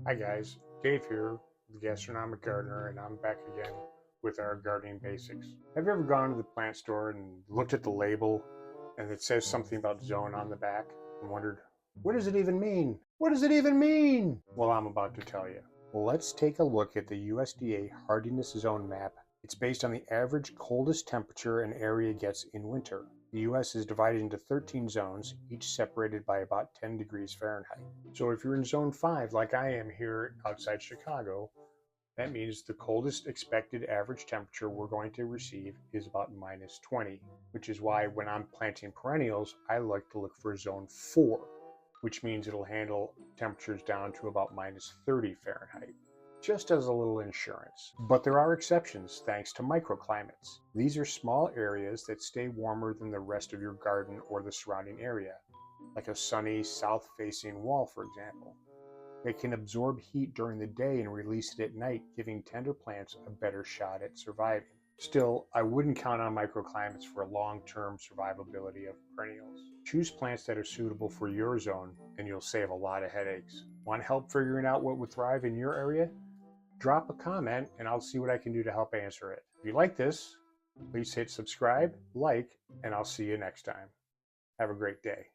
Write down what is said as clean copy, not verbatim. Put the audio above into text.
Hi guys, Dave here, the Gastronomic Gardener, and I'm back again with our gardening basics. Have you ever gone to the plant store and looked at the label and it says something about zone on the back and wondered, what does it even mean? What does it even mean? Well, I'm about to tell you. Let's take a look at the USDA Hardiness Zone map. It's based on the average coldest temperature an area gets in winter. The US is divided into 13 zones, each separated by about 10 degrees Fahrenheit. So if you're in zone 5, like I am here outside Chicago, that means the coldest expected average temperature we're going to receive is about minus 20, which is why when I'm planting perennials, I like to look for zone 4, which means it'll handle temperatures down to about minus 30 Fahrenheit, just as a little insurance. But there are exceptions thanks to microclimates. These are small areas that stay warmer than the rest of your garden or the surrounding area, like a sunny south-facing wall, for example. They can absorb heat during the day and release it at night, giving tender plants a better shot at surviving. Still, I wouldn't count on microclimates for long-term survivability of perennials. Choose plants that are suitable for your zone, and you'll save a lot of headaches. Want help figuring out what would thrive in your area? Drop a comment, and I'll see what I can do to help answer it. If you like this, please hit subscribe, like, and I'll see you next time. Have a great day.